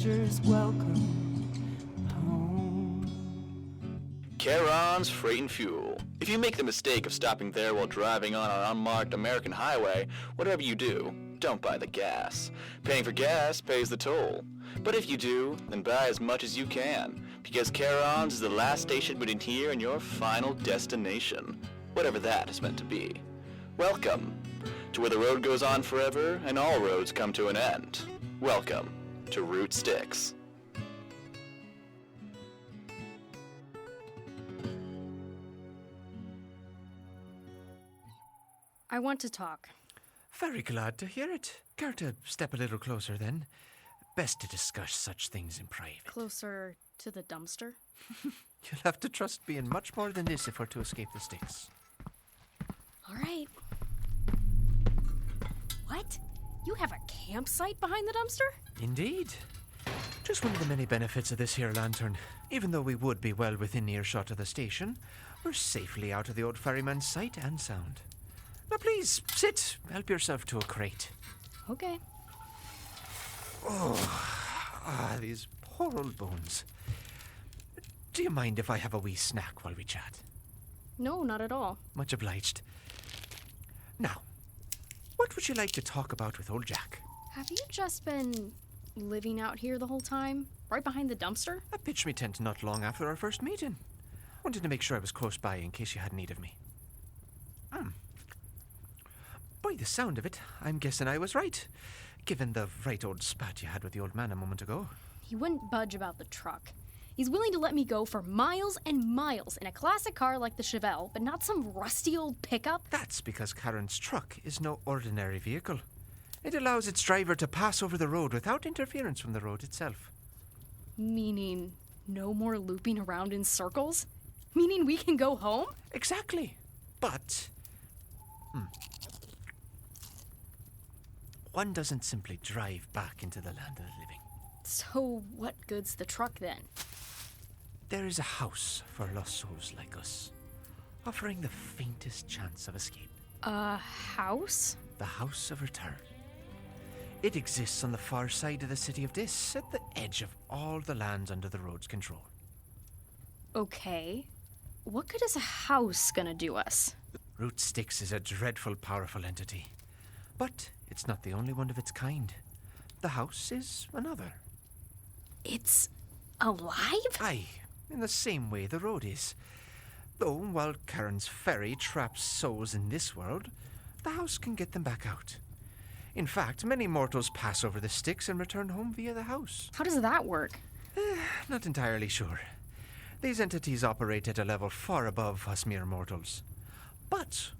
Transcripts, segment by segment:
strangers welcome home. Charon's Freight and Fuel. If you make the mistake of stopping there while driving on an unmarked American highway, whatever you do, don't buy the gas. Paying for gas pays the toll. But if you do, then buy as much as you can, because Charon's is the last station between here and your final destination, whatever that is meant to be. Welcome to where the road goes on forever and all roads come to an end. Welcome to Root Sticks. I want to talk. Very glad to hear it. Care to step a little closer, then? Best to discuss such things in private. Closer to the dumpster? You'll have to trust me in much more than this if we're to escape the sticks. All right. What? You have a campsite behind the dumpster? Indeed. Just one of the many benefits of this here lantern. Even though we would be well within earshot of the station, we're safely out of the old ferryman's sight and sound. Now please, sit. Help yourself to a crate. Okay. These poor old bones. Do you mind if I have a wee snack while we chat? No, not at all. Much obliged. Now, what would you like to talk about with old Jack? Have you just been living out here the whole time? Right behind the dumpster? I pitched me tent not long after our first meeting. Wanted to make sure I was close by in case you had need of me. By the sound of it, I'm guessing I was right, given the right old spat you had with the old man a moment ago. He wouldn't budge about the truck. He's willing to let me go for miles and miles in a classic car like the Chevelle, but not some rusty old pickup. That's because Karen's truck is no ordinary vehicle. It allows its driver to pass over the road without interference from the road itself. Meaning no more looping around in circles? Meaning we can go home? Exactly. But one doesn't simply drive back into the land of the living. So what good's the truck then? There is a house for lost souls like us, offering the faintest chance of escape. A house? The House of Return. It exists on the far side of the city of Dis, at the edge of all the lands under the road's control. Okay. What good is a house gonna do us? Root Styx is a dreadful, powerful entity. But it's not the only one of its kind. The house is another. It's alive? Aye, in the same way the road is. Though, while Karen's ferry traps souls in this world, the house can get them back out. In fact, many mortals pass over the Styx and return home via the house. How does that work? Not entirely sure. These entities operate at a level far above us mere mortals. But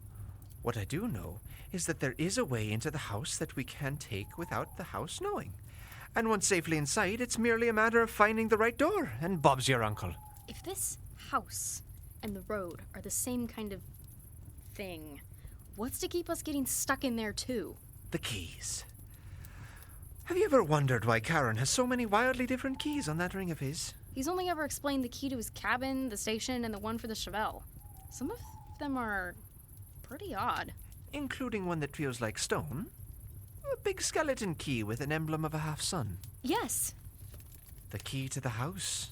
what I do know is that there is a way into the house that we can take without the house knowing. And once safely inside, it's merely a matter of finding the right door, and Bob's your uncle. If this house and the road are the same kind of thing, what's to keep us getting stuck in there too? The keys. Have you ever wondered why Karen has so many wildly different keys on that ring of his? He's only ever explained the key to his cabin, the station, and the one for the Chevelle. Some of them are pretty odd. Including one that feels like stone. A big skeleton key with an emblem of a half-sun. Yes. The key to the house.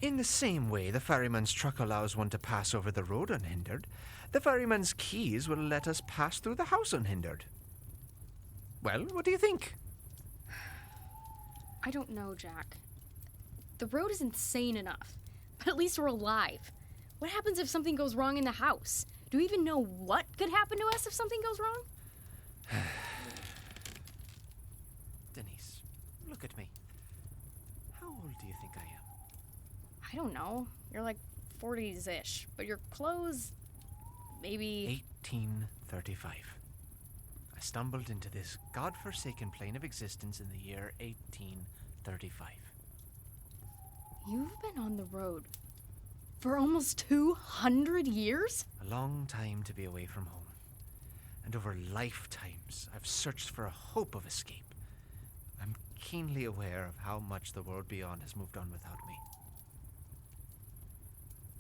In the same way the ferryman's truck allows one to pass over the road unhindered, the ferryman's keys will let us pass through the house unhindered. Well, what do you think? I don't know, Jack. The road is insane enough, but at least we're alive. What happens if something goes wrong in the house? Do we even know what could happen to us if something goes wrong? Denice, look at me. How old do you think I am? I don't know. You're like 40s-ish, but your clothes, maybe... 1835. I stumbled into this godforsaken plane of existence in the year 1835. You've been on the road for almost 200 years? A long time to be away from home. And over lifetimes, I've searched for a hope of escape. I'm keenly aware of how much the world beyond has moved on without me.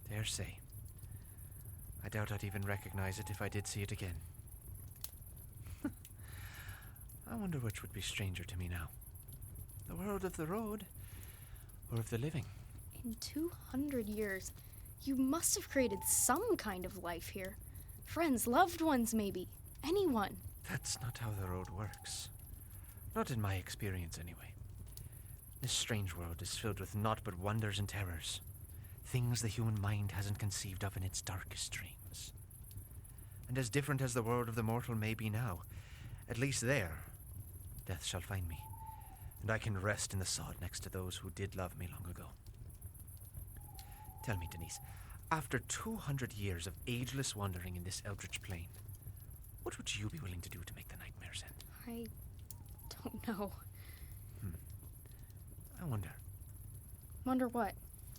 Dare say, I doubt I'd even recognize it if I did see it again. I wonder which would be stranger to me now. The world of the road, or of the living. In 200 years, you must have created some kind of life here. Friends, loved ones, maybe. Anyone. That's not how the road works. Not in my experience, anyway. This strange world is filled with naught but wonders and terrors. Things the human mind hasn't conceived of in its darkest dreams. And as different as the world of the mortal may be now, at least there, death shall find me, and I can rest in the sod next to those who did love me long ago. Tell me, Denice, after 200 years of ageless wandering in this eldritch plain, what would you be willing to do to make the nightmares end? I don't know. I wonder. Wonder what?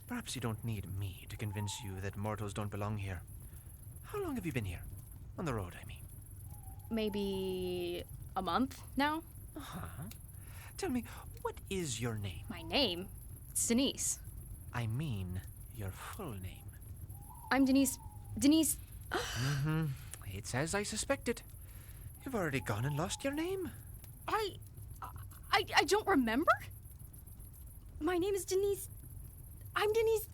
Perhaps you don't need me to convince you that mortals don't belong here. How long have you been here? On the road, I mean. Maybe a month now? Uh-huh. Tell me, what is your name? My name? It's Denice. I mean, your full name. I'm Denice. Denice. It's as I suspected. You've already gone and lost your name. I don't remember? My name is Denice. I'm Denice.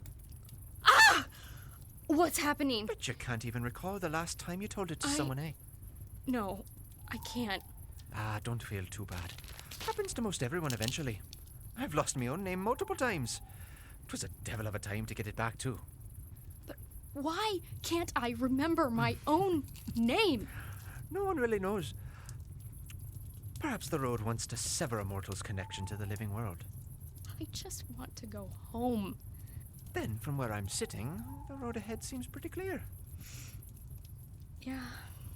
Ah! What's happening? But you can't even recall the last time you told it to someone, eh? No, I can't. Ah, don't feel too bad. Happens to most everyone eventually. I've lost my own name multiple times. It was a devil of a time to get it back, too. But why can't I remember my own name? No one really knows. Perhaps the road wants to sever a mortal's connection to the living world. I just want to go home. Then, from where I'm sitting, the road ahead seems pretty clear. Yeah.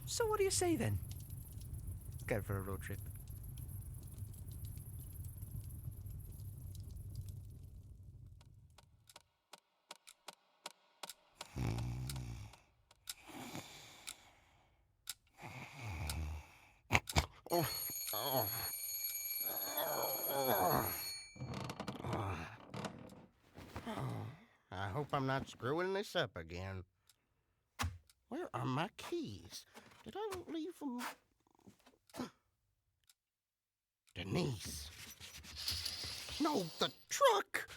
So what do you say, then? Go for a road trip. I hope I'm not screwing this up again. Where are my keys? Did I leave them? Denice. No, the truck!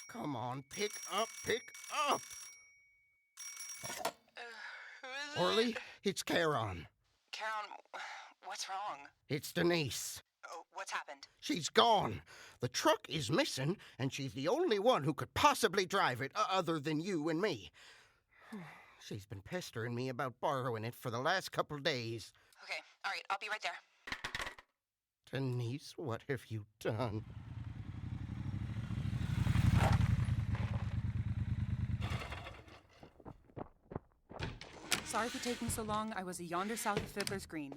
Come on, pick up, pick up! Who is Orly, it? it's Charon. Karen, what's wrong? It's Denice. Oh, what's happened? She's gone. The truck is missing, and she's the only one who could possibly drive it, other than you and me. She's been pestering me about borrowing it for the last couple days. Okay, all right, I'll be right there. Denice, what have you done? Sorry for taking so long. I was yonder south of Fiddler's Green.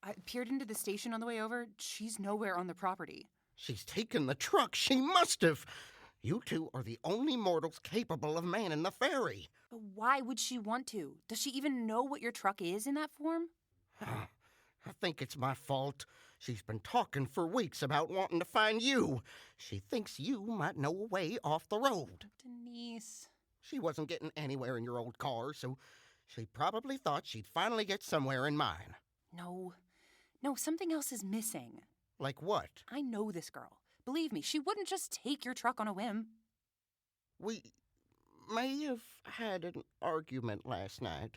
I peered into the station on the way over. She's nowhere on the property. She's taken the truck. She must have. You two are the only mortals capable of manning the ferry. But why would she want to? Does she even know what your truck is in that form? I think it's my fault. She's been talking for weeks about wanting to find you. She thinks you might know a way off the road. Denice. She wasn't getting anywhere in your old car, so she probably thought she'd finally get somewhere in mine. No, something else is missing. Like what? I know this girl. Believe me, she wouldn't just take your truck on a whim. We may have had an argument last night.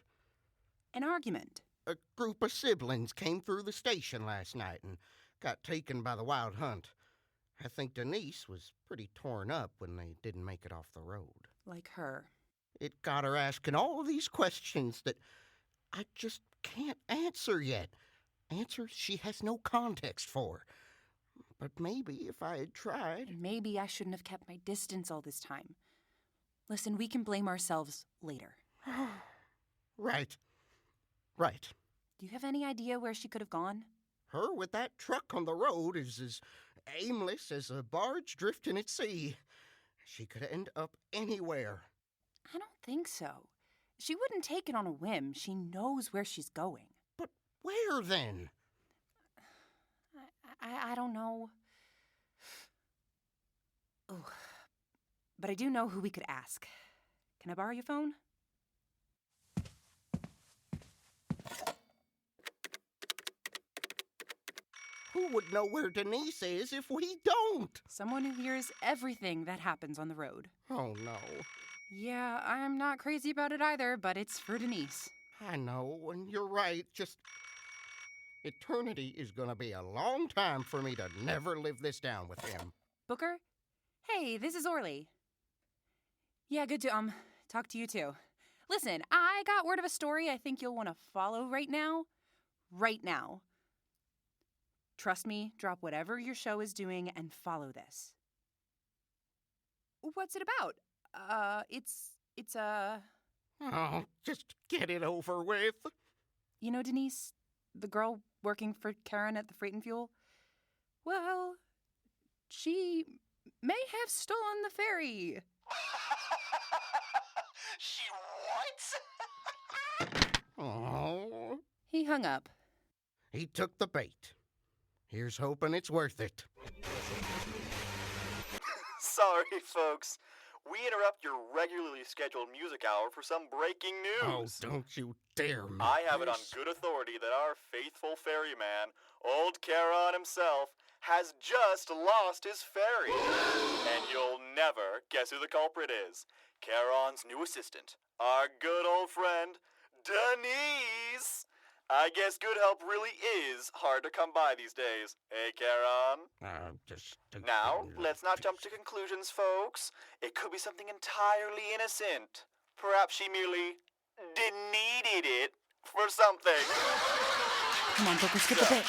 An argument? A group of siblings came through the station last night and got taken by the wild hunt. I think Denice was pretty torn up when they didn't make it off the road. Like her. It got her asking all of these questions that I just can't answer yet. Answers she has no context for. But maybe if I had tried... And maybe I shouldn't have kept my distance all this time. Listen, we can blame ourselves later. Right. Do you have any idea where she could have gone? Her with that truck on the road is as aimless as a barge drifting at sea. She could end up anywhere. I don't think so. She wouldn't take it on a whim. She knows where she's going. But where then? I don't know. Oh, but I do know who we could ask. Can I borrow your phone? Who would know where Denice is if we don't? Someone who hears everything that happens on the road. Oh, no. Yeah, I'm not crazy about it either, but it's for Denice. I know, and you're right. Just eternity is going to be a long time for me to never live this down with him. Booker? Hey, this is Orly. Yeah, good to, talk to you too. Listen, I got word of a story I think you'll want to follow right now. Right now. Trust me, drop whatever your show is doing and follow this. What's it about? It's Oh, just get it over with. You know, Denice, the girl working for Karen at the Freight and Fuel? Well, she may have stolen the ferry. She what? Oh, He hung up. he took the bait. Here's hoping it's worth it. Sorry, folks. We interrupt your regularly scheduled music hour for some breaking Oh, news. don't you dare me. I have it on good authority that our faithful ferryman, old Charon himself, has just lost his ferry. And you'll never guess who the culprit is. Charon's new assistant, our good old friend, Denice. I guess good help really is hard to come by these days. Hey, Charon? Now, let's not jump to conclusions, folks. It could be something entirely innocent. Perhaps she merely needed it for something. Come on, Booker, skip a bit.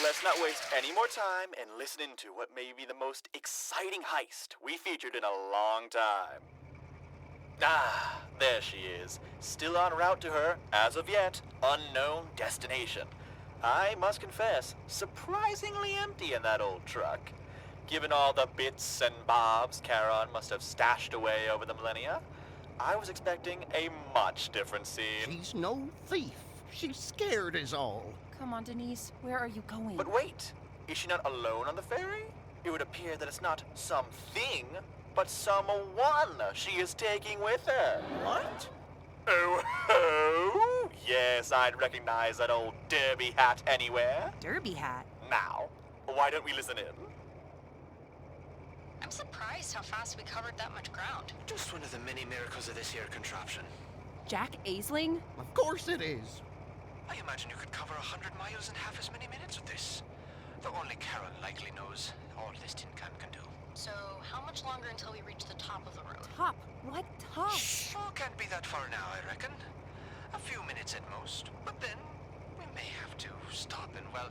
Let's not waste any more time and listen into what may be the most exciting heist we featured in a long time. Ah, there she is, still en route to her, as of yet, unknown destination. I must confess, surprisingly empty in that old truck. Given all the bits and bobs Charon must have stashed away over the millennia, I was expecting a much different scene. She's no thief. She's scared is all. Come on, Denice, where are you going? But wait, is she not alone on the ferry? It would appear that it's not something, but someone she is taking with her. What? Oh, yes, I'd recognize that old derby hat anywhere. Derby hat. Now, why don't we listen in? I'm surprised how fast we covered that much ground. Just one of the many miracles of this here contraption. Jack Aisling? Of course it is. I imagine you could cover 100 miles in half as many minutes with this. Though only Karen likely knows all this tin can do. So, how much longer until we reach the top of the road? Top? What top? Oh, can't be that far now, I reckon. A few minutes at most. But then, we may have to stop and, well,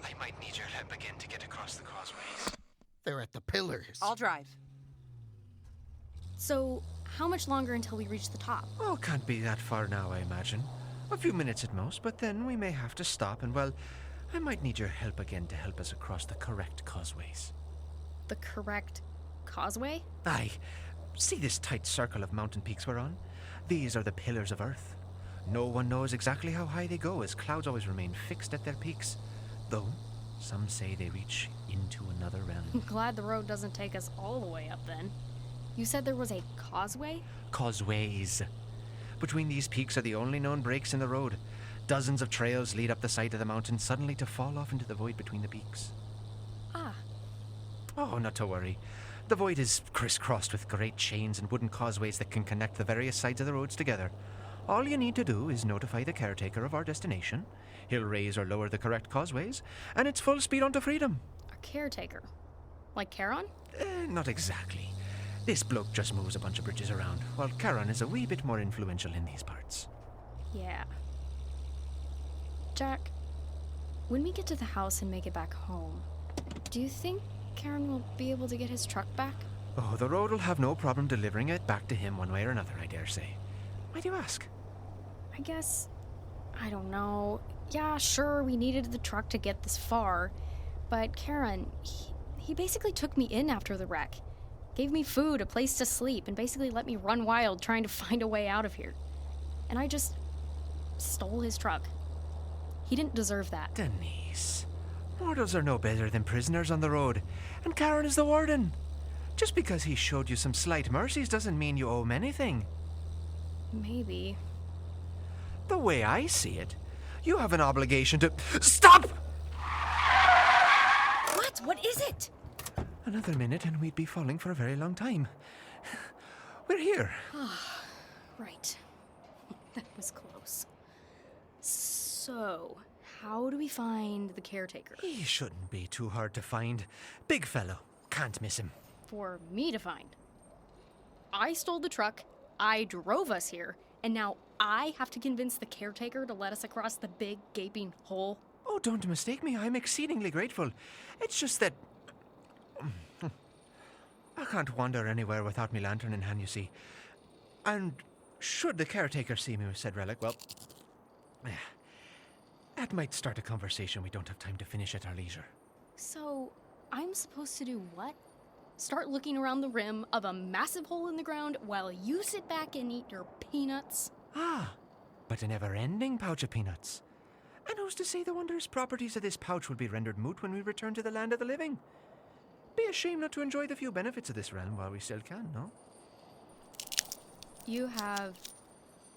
I might need your help again to get across the causeways. They're at the pillars. I'll drive. So, how much longer until we reach the top? Oh, can't be that far now, I imagine. A few minutes at most, but then we may have to stop and, well, I might need your help again to help us across the correct causeways. The correct causeway? Aye. See this tight circle of mountain peaks we're on? These are the pillars of Earth. No one knows exactly how high they go, as clouds always remain fixed at their peaks. Though, some say they reach into another I'm realm. glad the road doesn't take us all the way up then. You said there was a causeway? Causeways. Between these peaks are the only known breaks in the road. Dozens of trails lead up the side of the mountain, suddenly to fall off into the void between the peaks. Ah, Oh, not to worry. The void is crisscrossed with great chains and wooden causeways that can connect the various sides of the roads together. All you need to do is notify the caretaker of our destination. He'll raise or lower the correct causeways, and it's full speed on to freedom. a caretaker. Like Charon? Not exactly. This bloke just moves a bunch of bridges around, while Charon is a wee bit more influential in these parts. Yeah. Jack, when we get to the house and make it back home, do you think Charon will be able to get his truck back? Oh, the road will have no problem delivering it back to him one way or another, I dare say. Why do you ask? I guess, I don't know. Yeah, sure, we needed the truck to get this far, but Charon, he basically took me in after the wreck. Gave me food, a place to sleep, and basically let me run wild trying to find a way out of here. And I just stole his truck. He didn't deserve that. Denice, mortals are no better than prisoners on the road, and Charon is the warden. Just because he showed you some slight mercies doesn't mean you owe him anything. Maybe. The way I see it, you have an obligation to... Stop! What? What is it? Another minute and we'd be falling for a very long time. We're here. Right. That was close. So, how do we find the caretaker? He shouldn't be too hard to find. Big fellow. Can't miss him. For me to find. I stole the truck, I drove us here, and now I have to convince the caretaker to let us across the big gaping hole. Oh, don't mistake me. I'm exceedingly grateful. It's just that I can't wander anywhere without me lantern in hand, you see. And should the caretaker see me with said relic, well, that might start a conversation we don't have time to finish at our leisure. So, I'm supposed to do what? Start looking around the rim of a massive hole in the ground while you sit back and eat your peanuts? Ah, but a never-ending pouch of peanuts. And who's to say the wondrous properties of this pouch will be rendered moot when we return to the land of the living? Be a shame not to enjoy the few benefits of this realm while we still can, no? You have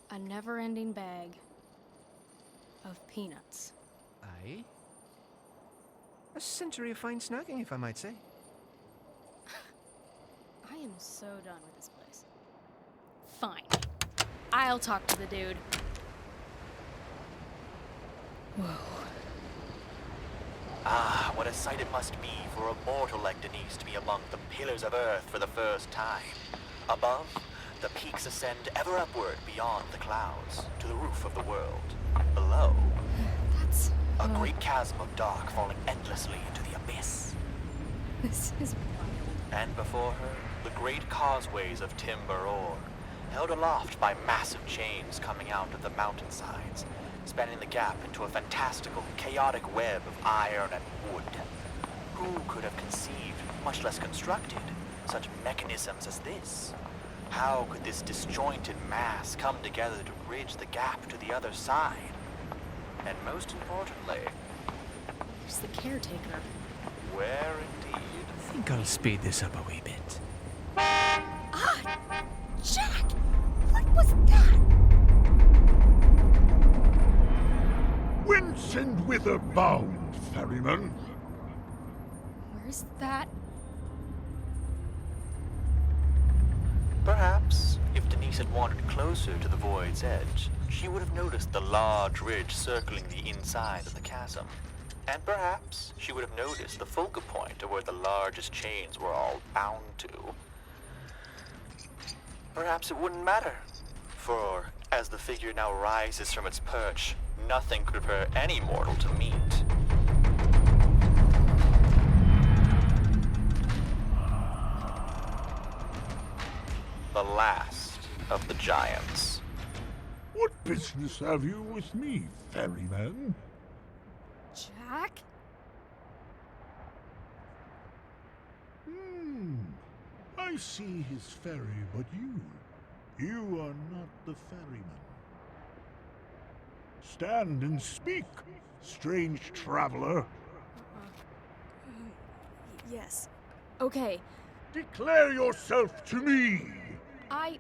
a never-ending bag of peanuts. Aye. A century of fine snacking, if I might say. I am so done with this place. Fine. I'll talk to the dude. Whoa. Ah, what a sight it must be for a mortal like Denice to be among the pillars of earth for the first time. Above, the peaks ascend ever upward beyond the clouds to the roof of the world. Below, That's... a great chasm of dark falling endlessly into the abyss. This is wild. And before her, the great causeways of timber ore, held aloft by massive chains coming out of the mountainsides, spanning the gap into a fantastical, chaotic web of iron and wood. Who could have conceived, much less constructed, such mechanisms as this? How could this disjointed mass come together to bridge the gap to the other side? And most importantly, Who's the caretaker? where indeed? I think I'll speed this up a wee bit. Ah! Jack! What was that? Whence and whither bound, ferryman? Where's that? Perhaps, if Denice had wandered closer to the void's edge, she would have noticed the large ridge circling the inside of the chasm. And perhaps she would have noticed the focal point of where the largest chains were all bound to. Perhaps it wouldn't matter, for as the figure now rises from its perch, nothing could prepare any mortal to meet. The last of the giants. What business have you with me, ferryman? Jack? I see his ferry, but you are not the ferryman. Stand and speak, strange traveler. Yes. Okay. Declare yourself to me. I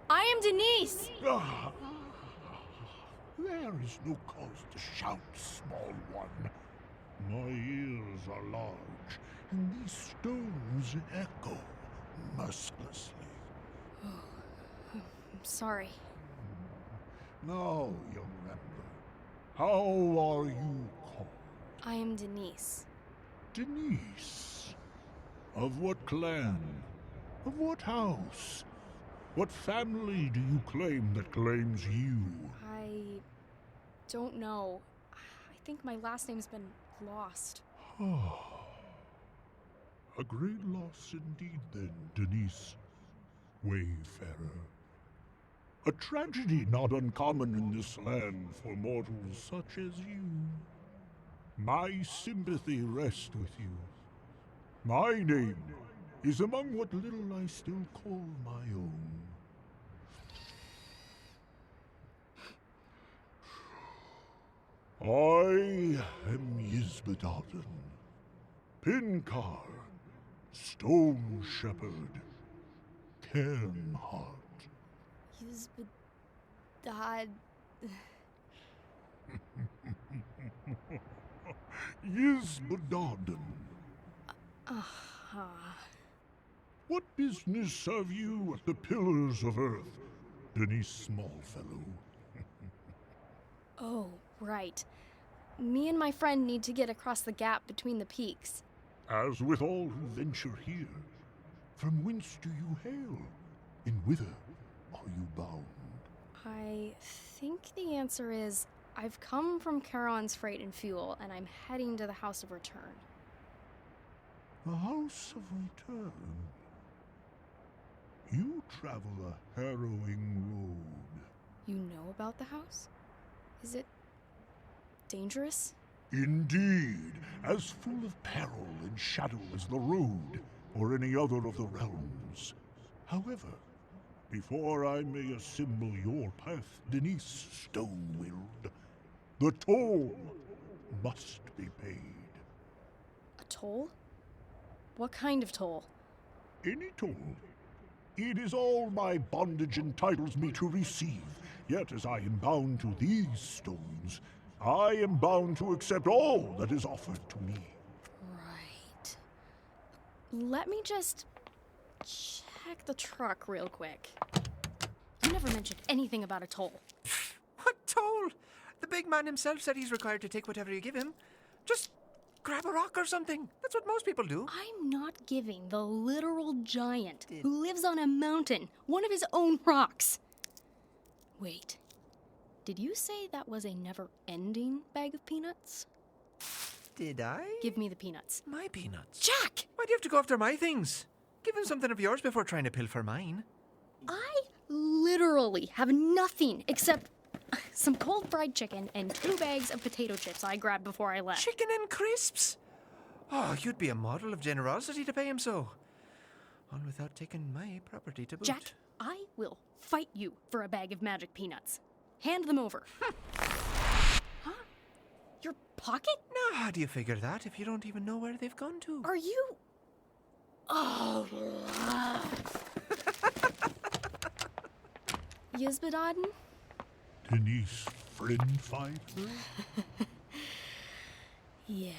am Denice! Ah, there is no cause to shout, small one. My ears are large, and these stones echo mercilessly. I'm sorry. Now, young rambler, how are you called? I am Denice. Denice. Of what clan? Of what house? What family do you claim that claims you? I don't know. I think my last name's been lost. A great loss indeed, then, Denice. Wayfarer. A tragedy not uncommon in this land for mortals such as you. My sympathy rests with you. My name is among what little I still call my own. I am Yisbadaden, Pinkar, Stone Shepherd, Cairnheart. Dad. Yisbadaden, What business have you at the Pillars of Earth, Denice Smallfellow? Oh, right. Me and my friend need to get across the gap between the peaks. As with all who venture here, from whence do you hail, and whither are you bound? I think the answer is I've come from Charon's Freight and Fuel, and I'm heading to the House of Return. The House of Return. You travel a harrowing road. You know about the house? Is it dangerous? Indeed, as full of peril and shadow as the road or any other of the realms. However, before I may assemble your path, Denice Stone-Willed, the toll must be paid. A toll? What kind of toll? Any toll. It is all my bondage entitles me to receive, yet as I am bound to these stones, I am bound to accept all that is offered to me. Right. Let me just check the truck real quick. You never mentioned anything about a toll. What toll? The big man himself said he's required to take whatever you give him. Just grab a rock or something. That's what most people do. I'm not giving the literal giant who lives on a mountain one of his own rocks. Wait, did you say that was a never-ending bag of peanuts? Did I? Give me the peanuts. My peanuts. Jack! Why do you have to go after my things? Give him something of yours before trying to pilfer mine. I literally have nothing except some cold fried chicken and 2 bags of potato chips I grabbed before I left. Chicken and crisps? Oh, you'd be a model of generosity to pay him so. On without taking my property to boot. Jack, I will fight you for a bag of magic peanuts. Hand them over. Huh? Your pocket? Now, how do you figure that if you don't even know where they've gone to? Are you... Oh, Yisbadaden? Denice Friendfighter? Yeah.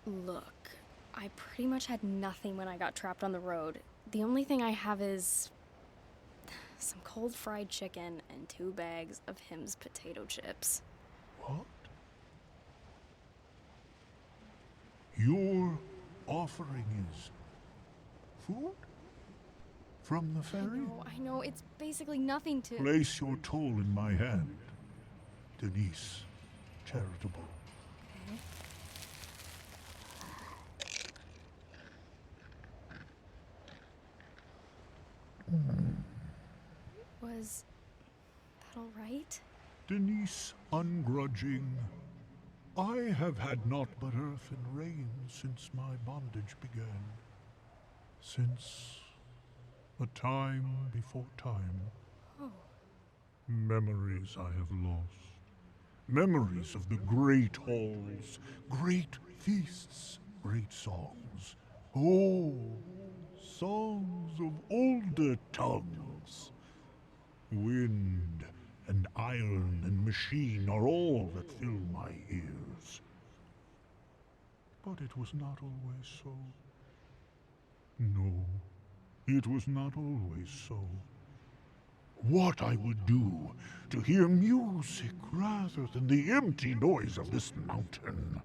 Look, I pretty much had nothing when I got trapped on the road. The only thing I have is some cold fried chicken and 2 bags of Him's potato chips. What? Your offering is food? From the ferry? I know, it's basically nothing to... Place your toll in my hand. Denice, charitable. Okay. Was that all right? Denice ungrudging. I have had naught but earth and rain since my bondage began. Since a time before time. Oh. Memories I have lost. Memories of the great halls, great feasts, great songs. Oh, songs of older tongues. Wind and iron and machine are all that fill my ears. But it was not always so. No, it was not always so. What I would do to hear music rather than the empty noise of this mountain.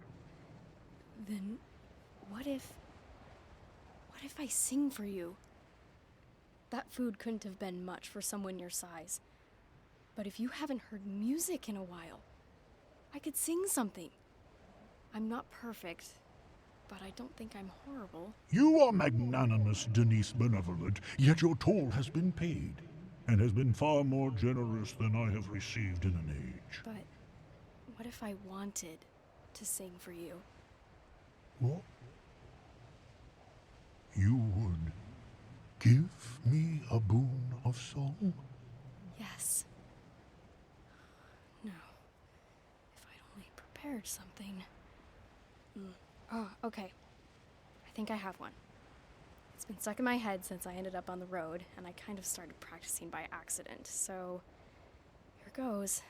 Then what if I sing for you? That food couldn't have been much for someone your size. But if you haven't heard music in a while, I could sing something. I'm not perfect, but I don't think I'm horrible. You are magnanimous, Denice Benevolent, yet your toll has been paid, and has been far more generous than I have received in an age. But what if I wanted to sing for you? What? You would give me a boon of song? Yes. No. If I'd only prepared something. Oh, okay. I think I have one. It's been stuck in my head since I ended up on the road, and I kind of started practicing by accident, so here goes.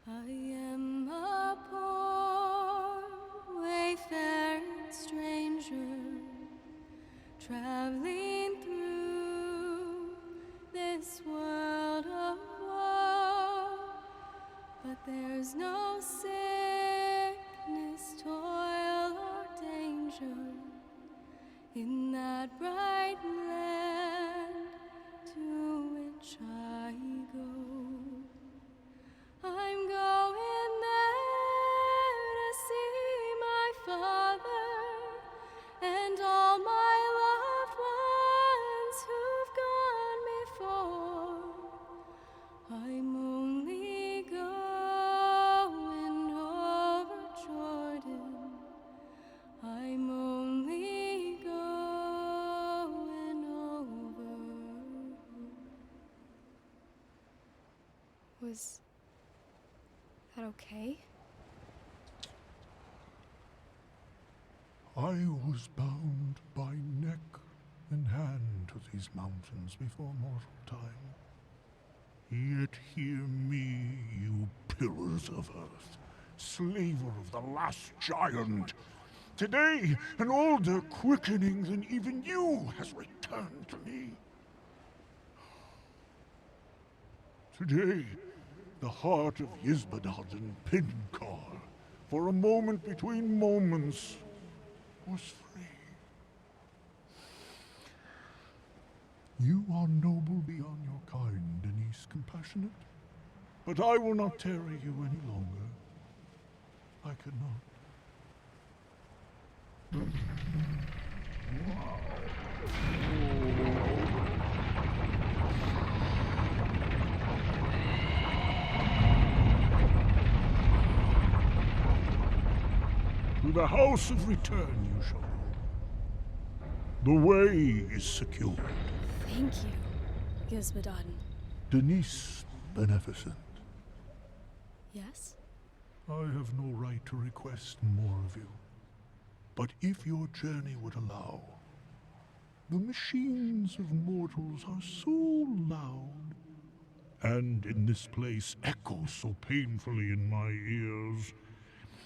I am a poor was no sickness, toil, or danger in that bright land to which I go. I'm going there to see my father and all my loved ones who've gone before. I'm only going over Jordan. I'm only going over. Was that okay? I was bound by neck and hand to these mountains before mortal time. Yet hear me, you pillars of earth, slaver of the last giant. Today, an older quickening than even you has returned to me. Today, the heart of Yisbadad and Pinkar, for a moment between moments, was free. You are noble beyond your kind, Denice, compassionate. But I will not tarry you any longer. I cannot. To the house of return you shall go. The way is secure. Thank you, Yisbadadin. Denice beneficent. Yes? I have no right to request more of you. But if your journey would allow, the machines of mortals are so loud, and in this place echo so painfully in my ears.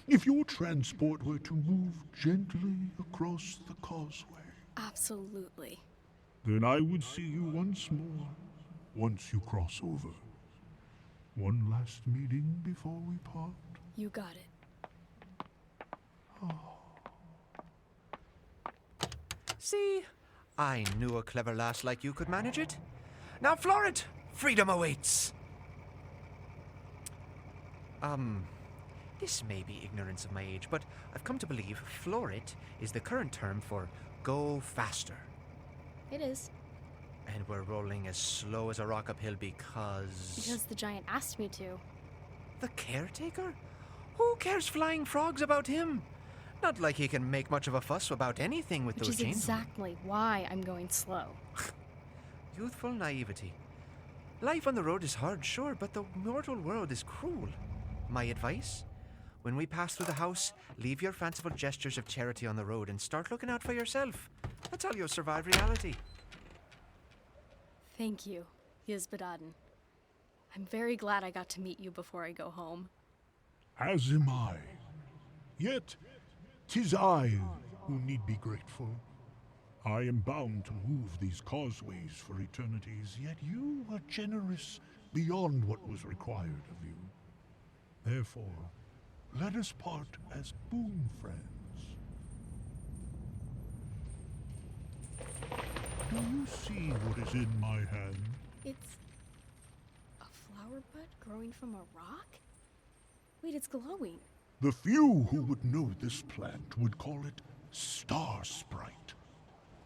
If your transport were to move gently across the causeway, Absolutely. then I would see you once more, once you cross over. One last meeting before we part. You got it. See? I knew a clever lass like you could manage it. Now floor it! Freedom awaits! This may be ignorance of my age, but I've come to believe floor it is the current term for go faster. It is. And we're rolling as slow as a rock uphill because... Because the giant asked me to. The caretaker? Who cares flying frogs about him? Not like he can make much of a fuss about anything with Which those is chains. exactly why I'm going slow. Youthful naivety. Life on the road is hard, sure, but the mortal world is cruel. My advice? When we pass through the house, leave your fanciful gestures of charity on the road and start looking out for yourself. That's how you'll survive reality. Thank you, Yisbadadin. I'm very glad I got to meet you before I go home. As am I. Yet, 'tis I who need be grateful. I am bound to move these causeways for eternities, yet you were generous beyond what was required of you. Therefore, let us part as boon friends. Do you see what is in my hand? It's a flower bud growing from a rock? Wait, it's glowing. The few who would know this plant would call it Star Sprite.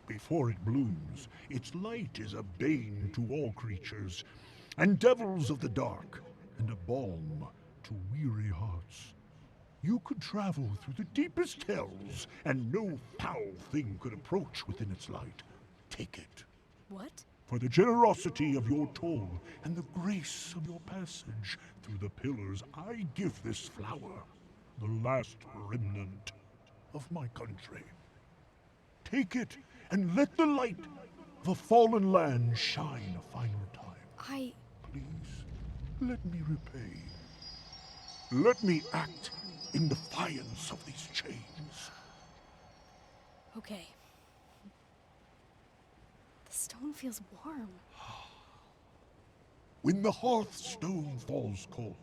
Before it blooms, its light is a bane to all creatures, and devils of the dark, and a balm to weary hearts. You could travel through the deepest hells, and no foul thing could approach within its light. Take it. What? For the generosity of your toll and the grace of your passage through the pillars, I give this flower, the last remnant of my country. Take it and let the light of a fallen land shine a final time. Please, let me repay. Let me act in defiance of these chains. Okay. The stone feels warm. When the hearthstone falls cold,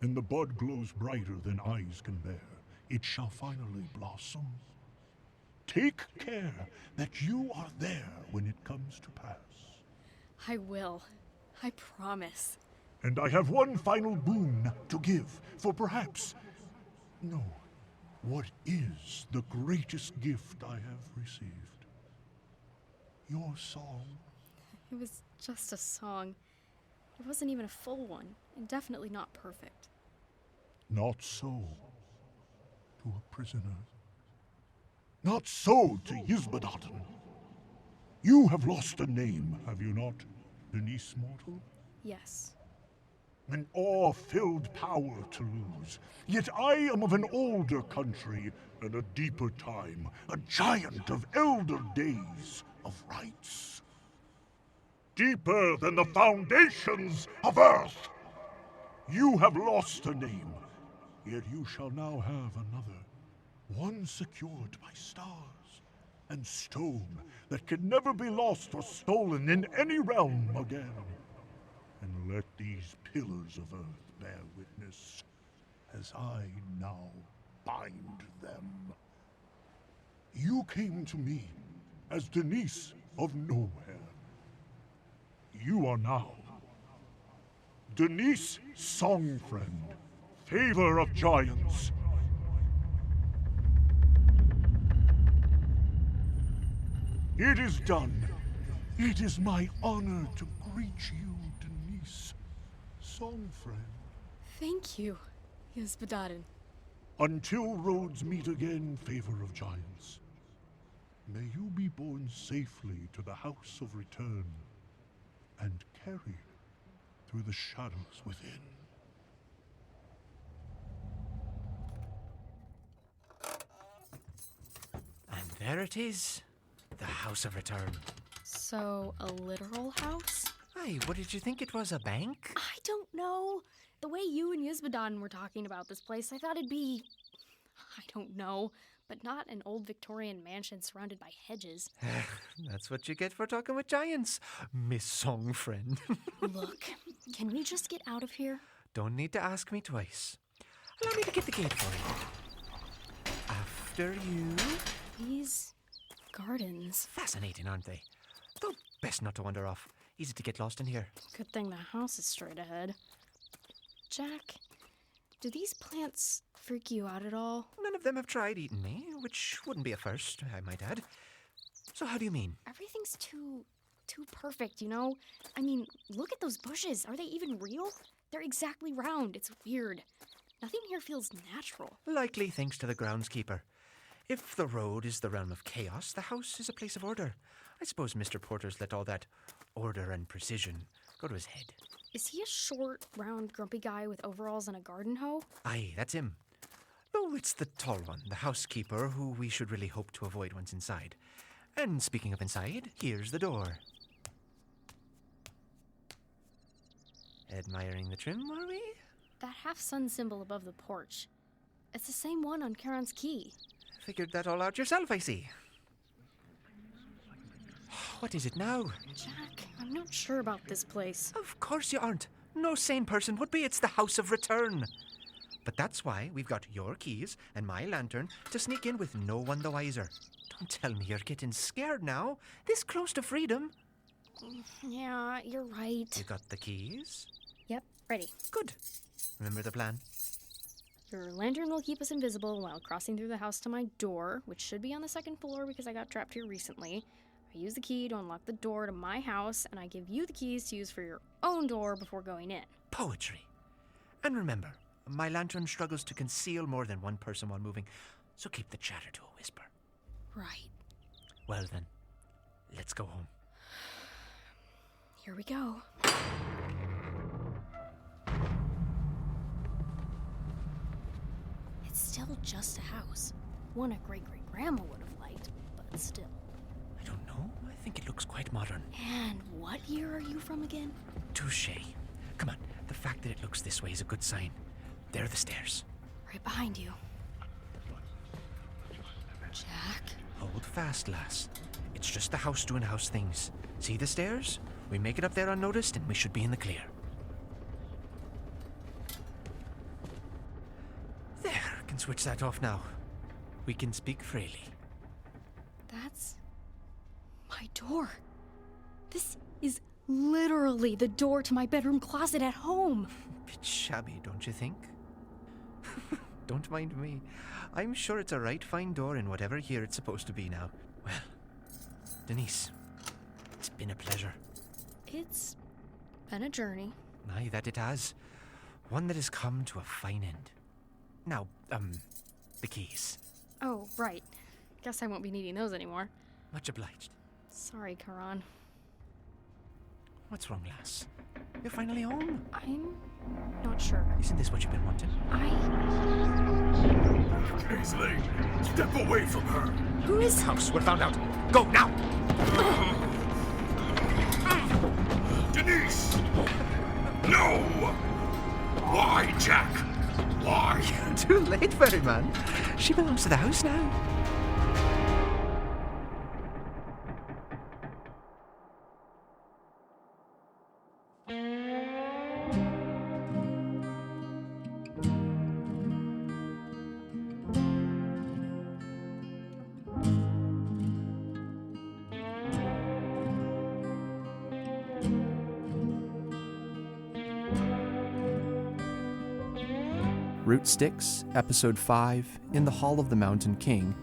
and the bud glows brighter than eyes can bear, it shall finally blossom. Take care that you are there when it comes to pass. I will. I promise. And I have one final boon to give, for perhaps... No, what is the greatest gift I have received? Your song. It was just a song. It wasn't even a full one, and definitely not perfect. Not so to a prisoner. Not so to Yzbadaden. You have lost a name, have you not, Denice Mortal? Yes. An awe-filled power to lose. Yet I am of an older country and a deeper time, a giant of elder days, of rights. Deeper than the foundations of Earth! You have lost a name, yet you shall now have another, one secured by stars and stone that can never be lost or stolen in any realm again. And let these pillars of Earth bear witness, as I now bind them. You came to me as Denice of Nowhere. You are now Denice Songfriend, favor of giants. It is done. It is my honor to greet you, Denice Songfriend. Thank you, Yzbadaden. Until roads meet again, favor of giants, may you be borne safely to the House of Return and carried through the shadows within. And there it is, the House of Return. So, a literal house? Aye, what did you think it was, a bank? I don't know. The way you and Yzbadaden were talking about this place, I thought it'd be... I don't know, but not an old Victorian mansion surrounded by hedges. That's what you get for talking with giants, Miss Songfriend. Look, can we just get out of here? Don't need to ask me twice. Allow me to get the gate for you. After you. These gardens. Fascinating, aren't they? Though best not to wander off. Easy to get lost in here. Good thing the house is straight ahead. Jack, do these plants freak you out at all? None of them have tried eating me, which wouldn't be a first, I might add. So how do you mean? Everything's too perfect, you know? I mean, look at those bushes. Are they even real? They're exactly round. It's weird. Nothing here feels natural. Likely thanks to the groundskeeper. If the road is the realm of chaos, the house is a place of order. I suppose Mr. Porter's let all that order and precision go to his head. Is he a short, round, grumpy guy with overalls and a garden hoe? Aye, that's him. Though it's the tall one, the housekeeper, who we should really hope to avoid once inside. And speaking of inside, here's the door. Admiring the trim, are we? That half-sun symbol above the porch. It's the same one on Charon's key. Figured that all out yourself, I see. What is it now? Jack, I'm not sure about this place. Of course you aren't. No sane person would be. It's the House of Return. But that's why we've got your keys and my lantern to sneak in with no one the wiser. Don't tell me you're getting scared now. This close to freedom. Yeah, you're right. You got the keys? Yep, ready. Good. Remember the plan? Your lantern will keep us invisible while crossing through the house to my door, which should be on the second floor because I got trapped here recently. I use the key to unlock the door to my house, and I give you the keys to use for your own door before going in. Poetry. And remember, my lantern struggles to conceal more than one person while moving, so keep the chatter to a whisper. Right. Well then, let's go home. Here we go. It's still just a house. One a great-great-grandma would have liked, but still. I don't know. I think it looks quite modern. And what year are you from again? Touché. Come on. The fact that it looks this way is a good sign. There are the stairs. Right behind you. Jack? Hold fast, lass. It's just the house doing house things. See the stairs? We make it up there unnoticed and we should be in the clear. can switch that off now. We can speak freely. That's my door. This is literally the door to my bedroom closet at home. Bit shabby, don't you think? Don't mind me. I'm sure it's a right fine door in whatever year it's supposed to be now. Well, Denice, it's been a pleasure. It's been a journey. Aye, that it has. One that has come to a fine end. Now, the keys. Oh, right. Guess I won't be needing those anymore. Much obliged. Sorry, Karan. What's wrong, lass? You're finally home. I'm not sure. Isn't this what you've been wanting? Paisley, step away from her. Who is... House, we're found out. Go, now! Denice! No! Why, Jack? Why? Too late, Ferryman. She belongs to the house now. Root Sticks, Episode 5, In the Hall of the Mountain King,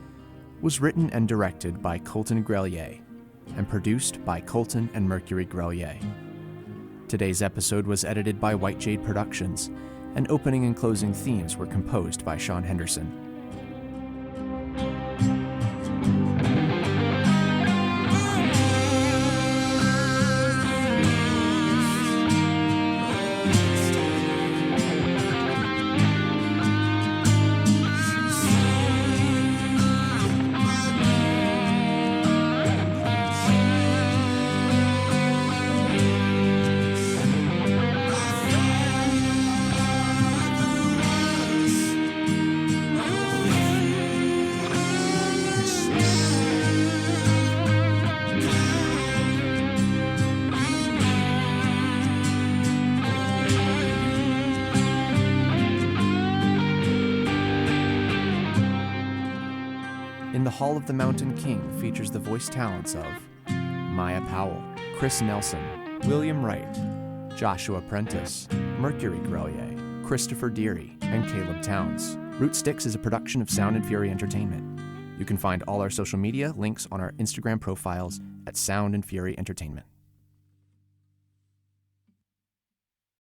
was written and directed by Colton Grelier and produced by Colton and Mercury Grelier. Today's episode was edited by White Jade Productions, and opening and closing themes were composed by Sean Henderson. In the Hall of the Mountain King features the voice talents of Maya Powell, Chris Nelson, William Wright, Joshua Prentice, Mercury Grelier, Christopher Deary, and Caleb Towns. Root Sticks is a production of Sound and Fury Entertainment. You can find all our social media links on our Instagram profiles at Sound and Fury Entertainment.